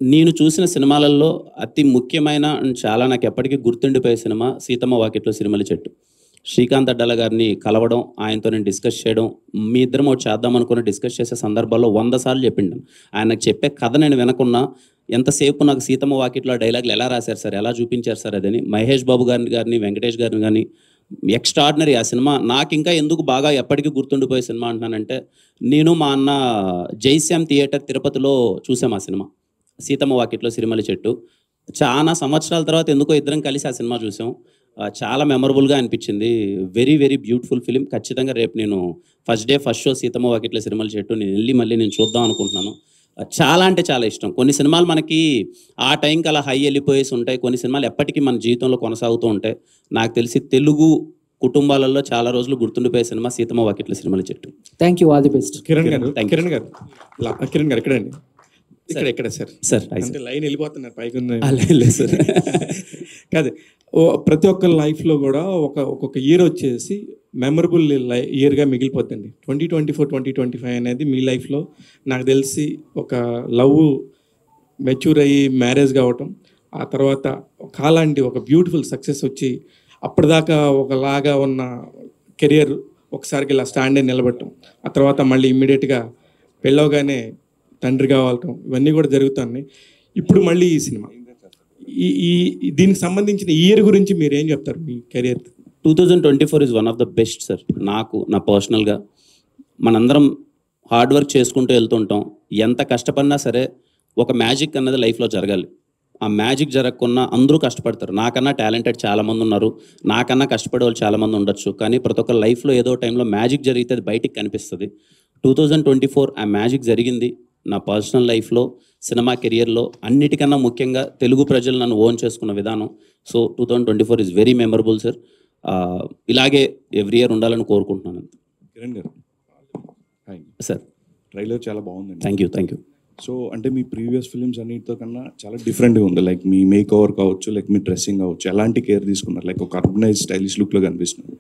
నేను చూసిన సినిమాలలో అతి ముఖ్యమైన అండ్ చాలా నాకు ఎప్పటికీ గుర్తుండిపోయే సినిమా 'సీతమ్మ వాకిట్లో సిరిమల్లె చెట్టు'. శ్రీకాంత్ అడ్డాల గారిని కలవడం, ఆయనతో నేను డిస్కస్ చేయడం, మీ ఇద్దరం ఒకటి చేద్దాం అనుకుని డిస్కస్ చేసే సందర్భాల్లో 100 సార్లు చెప్పిండాను. ఆయన నాకు చెప్పే కథ నేను వినకున్నా ఎంతసేపు నాకు 'సీతమ్మ వాకిట్లో' డైలాగులు ఎలా రాశారు సార్, ఎలా చూపించారు సార్ అదని. మహేష్ బాబు గారిని, వెంకటేష్ గారిని కానీ ఎక్స్ట్రాడినరీ ఆ సినిమా. నాకింకా ఎందుకు బాగా ఎప్పటికీ గుర్తుండిపోయే సినిమా అంటున్నానంటే, నేను మా అన్న జైశ్యామ్ థియేటర్ తిరుపతిలో చూసాం ఆ సినిమా 'సీతమ్మ వాకిట్లో సిరిమల్లె చెట్టు'. చాలా సంవత్సరాల తర్వాత ఎందుకో ఇద్దరం కలిసి ఆ సినిమా చూసాం. చాలా మెమరబుల్గా అనిపించింది. Very very beautiful film. ఖచ్చితంగా రేపు నేను ఫస్ట్ షో 'సీతమ్మ వాకిట్లో సిరిమల్లె చెట్టు' నేను వెళ్ళి మళ్ళీ నేను చూద్దాం అనుకుంటున్నాను. చాలా అంటే చాలా ఇష్టం. కొన్ని సినిమాలు మనకి ఆ టైంకి అలా హై వెళ్ళిపోయేసి ఉంటాయి. కొన్ని సినిమాలు ఎప్పటికీ మన జీవితంలో కొనసాగుతూ ఉంటాయి. నాకు తెలిసి తెలుగు కుటుంబాలలో చాలా రోజులు గుర్తుండిపోయే సినిమా 'సీతమ్మ వాకిట్లో సిరిమల్లె చెట్టు'. Thank you, all the best. Kiran గారు ఎక్కడండి? ఇక్కడ సార్. సార్ అంటే లైన్ వెళ్ళిపోతున్నారు పైకి లేదు సార్. కాదు, ప్రతి ఒక్క లైఫ్లో కూడా ఒక్కొక్క ఇయర్ వచ్చేసి మెమరబుల్ ఇయర్గా మిగిలిపోతుంది. 2024, 2025 అనేది మీ లైఫ్లో నాకు తెలిసి ఒక లవ్ మెచ్యూర్ అయ్యి మ్యారేజ్ కావటం, ఆ తర్వాత కాలాంటి ఒక బ్యూటిఫుల్ సక్సెస్ వచ్చి అప్పటిదాకా ఒకలాగా ఉన్న కెరియర్ ఒకసారికి ఇలా స్టాండ్ అయి నిలబడటం, ఆ తర్వాత మళ్ళీ ఇమ్మీడియట్గా పెళ్ళవగానే తండ్రి కావటం, ఇవన్నీ కూడా జరుగుతున్నాయి. ఇప్పుడు మళ్ళీ ఈ సినిమా దీనికి సంబంధించిన ఇయర్ గురించి మీరు ఏం చెప్తారు మీ career? 2024 is one of the best sir. నాకు నా పర్సనల్గా మనందరం హార్డ్ వర్క్ చేసుకుంటూ వెళ్తుంటాం. ఎంత కష్టపడినా సరే ఒక మ్యాజిక్ అన్నది లైఫ్లో జరగాలి. ఆ మ్యాజిక్ జరగకుండా అందరూ కష్టపడతారు. నాకన్నా టాలెంటెడ్ చాలామంది ఉన్నారు, నాకన్నా కష్టపడే వాళ్ళు చాలామంది ఉండొచ్చు. కానీ ప్రతి ఒక్క లైఫ్లో ఏదో టైంలో మ్యాజిక్ జరిగితే అది బయటికి కనిపిస్తుంది. 2024 ఆ మ్యాజిక్ జరిగింది నా పర్సనల్ లైఫ్లో, సినిమా కెరియర్లో. అన్నిటికన్నా ముఖ్యంగా తెలుగు ప్రజలు నన్ను ఓన్ చేసుకున్న విధానం. So 2024 is very memorable sir. ఇలాగే ఎవ్రీ ఇయర్ ఉండాలని కోరుకుంటున్నాను. కిరణ్ గారు సార్, ట్రైలర్ చాలా బాగుందండి. Thank you. సో అంటే మీ ప్రీవియస్ ఫిల్మ్స్ అన్నిటితో కన్నా చాలా డిఫరెంట్గా ఉంది. లైక్ మీ మేక్ ఓవర్ కావచ్చు, లైక్ మీ డ్రెస్సింగ్ కావచ్చు, ఎలాంటి కేర్ తీసుకున్నారు? లైక్ ఒక ఆర్గనైజ్ స్టైలిష్ లుక్లో కనిపిస్తున్నారు.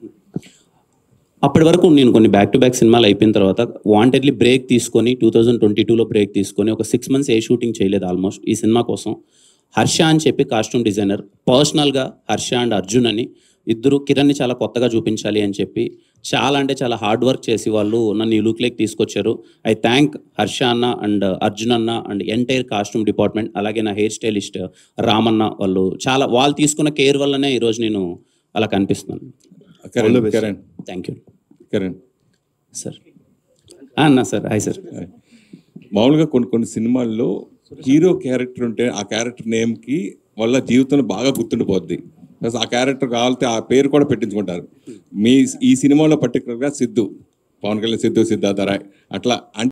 అప్పటి వరకు నేను కొన్ని బ్యాక్ టు బ్యాక్ సినిమాలు అయిపోయిన తర్వాత వాంటెడ్లీ బ్రేక్ తీసుకొని 2022లో బ్రేక్ తీసుకొని ఒక 6 months ఏ షూటింగ్ చేయలేదు ఆల్మోస్ట్. ఈ సినిమా కోసం హర్ష అని చెప్పి కాస్ట్యూమ్ డిజైనర్, పర్సనల్గా హర్ష అండ్ అర్జున్ అని ఇద్దరు కిరణ్ని చాలా కొత్తగా చూపించాలి అని చెప్పి చాలా అంటే చాలా హార్డ్ వర్క్ చేసి వాళ్ళు నన్ను ఈ లుక్లోకి తీసుకొచ్చారు. ఐ థ్యాంక్ హర్ష అన్న అండ్ అర్జున్ అన్న అండ్ ఎంటైర్ కాస్ట్యూమ్ డిపార్ట్మెంట్, అలాగే నా హెయిర్ స్టైలిస్ట్ రామన్న. వాళ్ళు తీసుకున్న కేర్ వల్లనే ఈరోజు నేను అలా కనిపిస్తున్నాను. Thank you. కిరణ్ సార్. అన్నా సార్, హాయ్ సార్. మామూలుగా కొన్ని సినిమాల్లో హీరో క్యారెక్టర్ ఉంటే ఆ క్యారెక్టర్ నేమ్కి వాళ్ళ జీవితంలో బాగా గుర్తుండిపోద్ది. ప్లస్ ఆ క్యారెక్టర్ కావాలంటే ఆ పేరు కూడా పెట్టించుకుంటారు. ఈ సినిమాలో పర్టికులర్గా సిద్ధు, పవన్ కళ్యాణ్ సిద్ధు, సిద్ధార్థ రాయ్ అట్లా